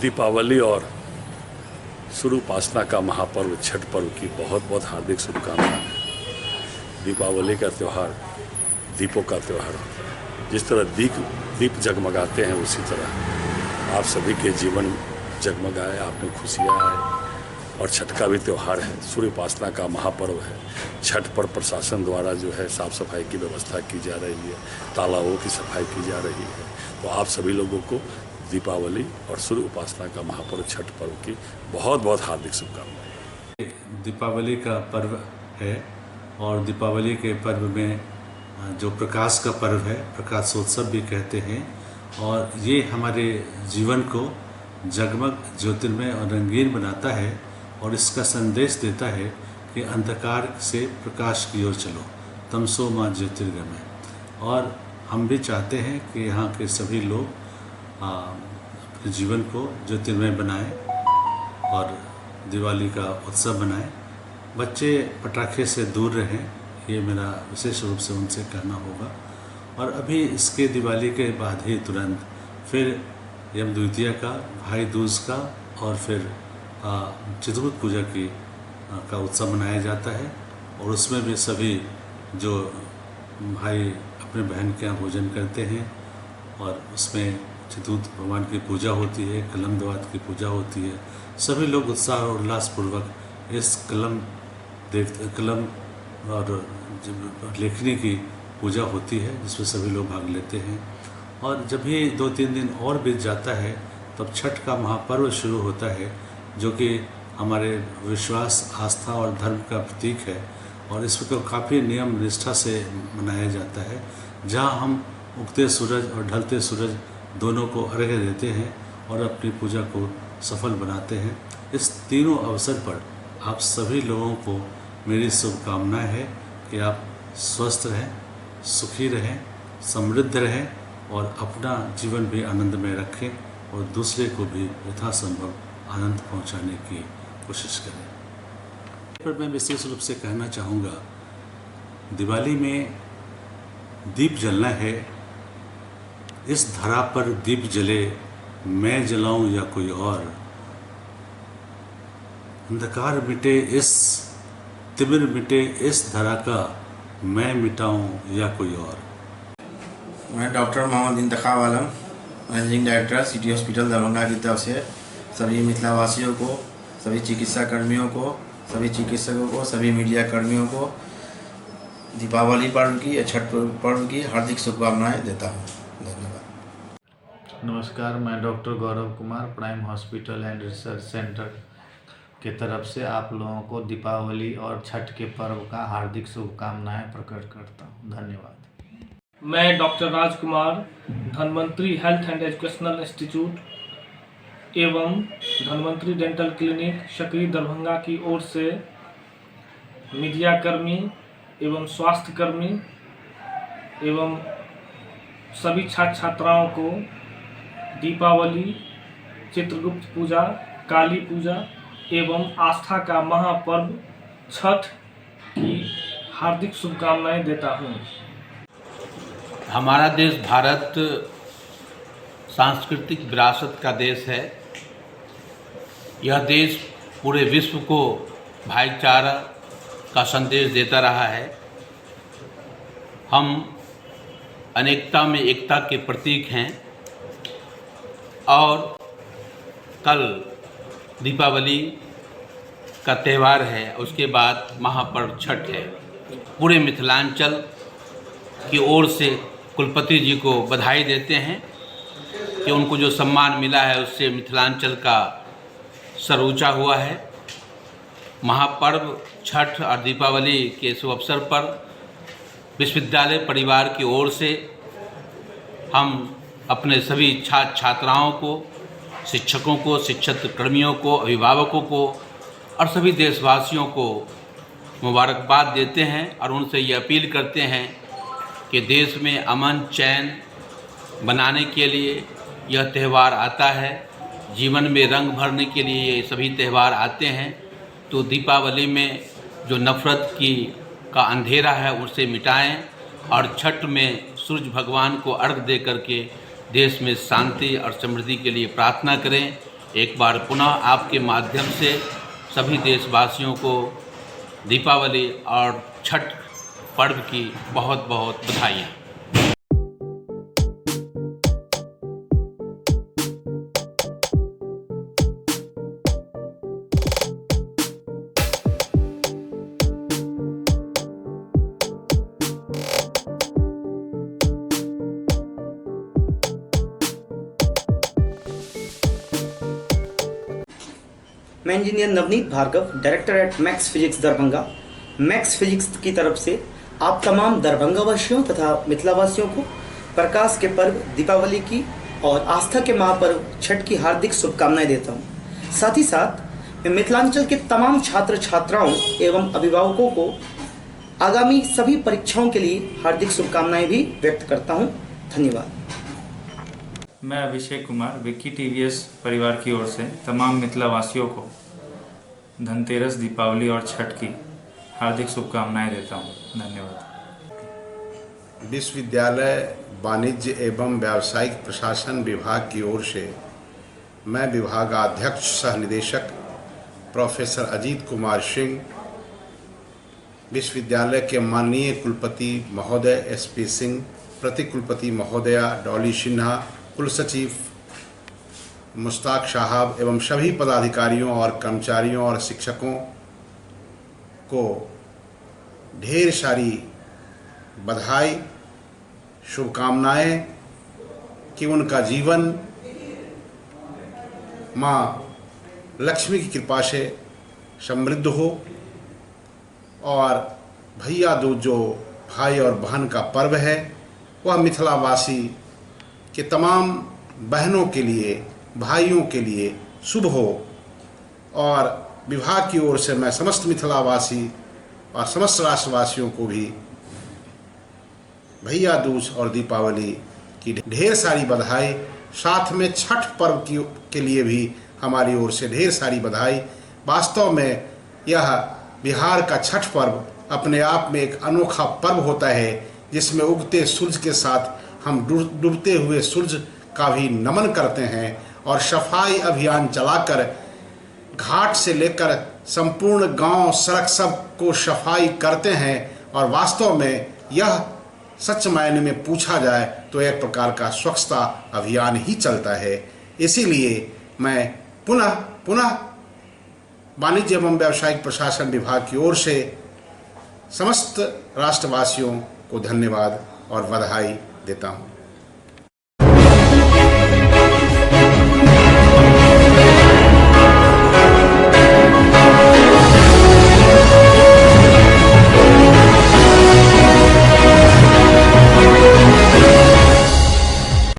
दीपावली और सूर्य उपासना का महापर्व छठ पर्व की बहुत बहुत हार्दिक शुभकामनाएं। दीपावली का त्यौहार दीपों का त्यौहार होता है। जिस तरह दीप जगमगाते हैं उसी तरह आप सभी के जीवन जगमगाए, आप में खुशियाँ आए। और छठ का भी त्यौहार है, सूर्य उपासना का महापर्व है। छठ पर प्रशासन द्वारा जो है साफ़ सफाई की व्यवस्था की जा रही है, तालाबों की सफाई की जा रही है। तो आप सभी लोगों को दीपावली और सूर्य उपासना का महापर्व छठ पर्व की बहुत बहुत हार्दिक शुभकामनाएं। दीपावली का पर्व है और दीपावली के पर्व में जो प्रकाश का पर्व है, प्रकाशोत्सव भी कहते हैं, और ये हमारे जीवन को जगमग ज्योतिर्मय और रंगीन बनाता है और इसका संदेश देता है कि अंधकार से प्रकाश की ओर चलो, तमसो मां ज्योतिर्गमय। और हम भी चाहते हैं कि यहाँ के सभी लोग अपने जीवन को ज्योतिर्मय बनाएं और दिवाली का उत्सव बनाएं। बच्चे पटाखे से दूर रहें, ये मेरा विशेष रूप से उनसे कहना होगा। और अभी इसके दिवाली के बाद ही तुरंत फिर यम द्वितीया का, भाई दूज का और फिर चित्रकूट पूजा का उत्सव मनाया जाता है। और उसमें भी सभी जो भाई अपने बहन के यहाँ भोजन करते हैं और उसमें चित्रकूट भगवान की पूजा होती है, कलम दवात की पूजा होती है। सभी लोग उत्साह और उल्लासपूर्वक इस कलम और लेखनी की पूजा होती है, जिसमें सभी लोग भाग लेते हैं। और जब भी 2-3 दिन और बीत जाता है तब छठ का महापर्व शुरू होता है, जो कि हमारे विश्वास, आस्था और धर्म का प्रतीक है। और इसको काफ़ी नियम निष्ठा से मनाया जाता है, जहाँ हम उगते सूरज और ढलते सूरज दोनों को अर्घ्य देते हैं और अपनी पूजा को सफल बनाते हैं। इस तीनों अवसर पर आप सभी लोगों को मेरी शुभकामनाएं है कि आप स्वस्थ रहें, सुखी रहें, समृद्ध रहें और अपना जीवन भी आनंदमय रखें और दूसरे को भी यथासंभव आनंद पहुंचाने की कोशिश करें। पर मैं विशेष रूप से कहना चाहूँगा, दिवाली में दीप जलना है। इस धरा पर दीप जले, मैं जलाऊं या कोई और। अंधकार मिटे इस तिमिर मिटे इस धरा का, मैं मिटाऊं या कोई और। मैं doctor Mohammad Intekhab Alam, managing director city hospital Darbhanga की तरफ से सभी मिथिलावासियों को, सभी चिकित्सा कर्मियों को, सभी चिकित्सकों को, सभी मीडिया कर्मियों को दीपावली पर्व की या छठ पर्व की हार्दिक शुभकामनाएं देता हूं। धन्यवाद। नमस्कार, मैं doctor Gaurav Kumar, prime hospital and research centre की तरफ से आप लोगों को दीपावली और छठ के पर्व का हार्दिक शुभकामनाएं प्रकट करता हूं। धन्यवाद। मैं doctor Rajkumar, Dhanvantari health and educational institute एवं धन्वंतरी डेंटल क्लिनिक शकरी दरभंगा की ओर से मीडिया कर्मी एवं स्वास्थ्य कर्मी एवं सभी छात्र छात्राओं को दीपावली, चित्रगुप्त पूजा, काली पूजा एवं आस्था का महापर्व छठ की हार्दिक शुभकामनाएं देता हूं। हमारा देश भारत सांस्कृतिक विरासत का देश है। यह देश पूरे विश्व को भाईचारा का संदेश देता रहा है। हम अनेकता में एकता के प्रतीक हैं और कल दीपावली का त्यौहार है, उसके बाद महापर्व छठ है। पूरे मिथिलांचल की ओर से कुलपति जी को बधाई देते हैं कि उनको जो सम्मान मिला है उससे मिथिलांचल का सर ऊंचा हुआ है। महापर्व छठ और दीपावली के शुभ अवसर पर विश्वविद्यालय परिवार की ओर से हम अपने सभी छात्र छात्राओं को, शिक्षकों को, शिक्षक कर्मियों को, अभिभावकों को और सभी देशवासियों को मुबारकबाद देते हैं और उनसे ये अपील करते हैं कि देश में अमन चैन बनाने के लिए यह त्यौहार आता है। जीवन में रंग भरने के लिए ये सभी त्यौहार आते हैं। तो दीपावली में जो नफ़रत का अंधेरा है उसे मिटाएं और छठ में सूरज भगवान को अर्घ दे करके देश में शांति और समृद्धि के लिए प्रार्थना करें। एक बार पुनः आपके माध्यम से सभी देशवासियों को दीपावली और छठ पर्व की बहुत बहुत बधाइयाँ। मैं engineer Navneet Bhargav, director at Max Physics Darbhanga. Max Physics की तरफ से आप तमाम दरभंगा वासियों तथा मिथिला वासियों को प्रकाश के पर्व दीपावली की और आस्था के महापर्व छठ की हार्दिक शुभकामनाएं देता हूं। साथ ही साथ मैं मिथिलांचल के तमाम छात्र छात्राओं एवं अभिभावकों को आगामी सभी परीक्षाओं के लिए हार्दिक शुभकामनाएं भी व्यक्त करता हूं। धन्यवाद। मैं अभिषेक कुमार, विक्की टीवीएस परिवार की ओर से तमाम मिथिला वासियों को धनतेरस, दीपावली और छठ की हार्दिक शुभकामनाएं देता हूं। धन्यवाद। विश्वविद्यालय वाणिज्य एवं व्यावसायिक प्रशासन विभाग की ओर से मैं विभागाध्यक्ष सह निदेशक प्रोफेसर अजीत कुमार सिंह, विश्वविद्यालय के माननीय कुलपति महोदय SP सिंह, प्रतिकुलपति महोदया डॉली सिन्हा, कुलसचिव मुश्ताक साहब एवं सभी पदाधिकारियों और कर्मचारियों और शिक्षकों को ढेर सारी बधाई, शुभकामनाएं कि उनका जीवन माँ लक्ष्मी की कृपा से समृद्ध हो और भैया दूज जो भाई और बहन का पर्व है वह मिथिलावासी के तमाम बहनों के लिए, भाइयों के लिए शुभ हो। और विभाग की ओर से मैं समस्त मिथिलावासी और समस्त राष्ट्रवासियों को भी भैया दूज और दीपावली की ढेर सारी बधाई, साथ में छठ पर्व के लिए भी हमारी ओर से ढेर सारी बधाई। वास्तव में यह बिहार का छठ पर्व अपने आप में एक अनोखा पर्व होता है जिसमें उगते सूरज के साथ हम डूबते हुए सूरज का भी नमन करते हैं और सफाई अभियान चलाकर घाट से लेकर संपूर्ण गांव सड़क सब को सफाई करते हैं। और वास्तव में यह सच मायने में पूछा जाए तो एक प्रकार का स्वच्छता अभियान ही चलता है। इसीलिए मैं पुनः वाणिज्य एवं व्यावसायिक प्रशासन विभाग की ओर से समस्त राष्ट्रवासियों को धन्यवाद और बधाई देता हूँ।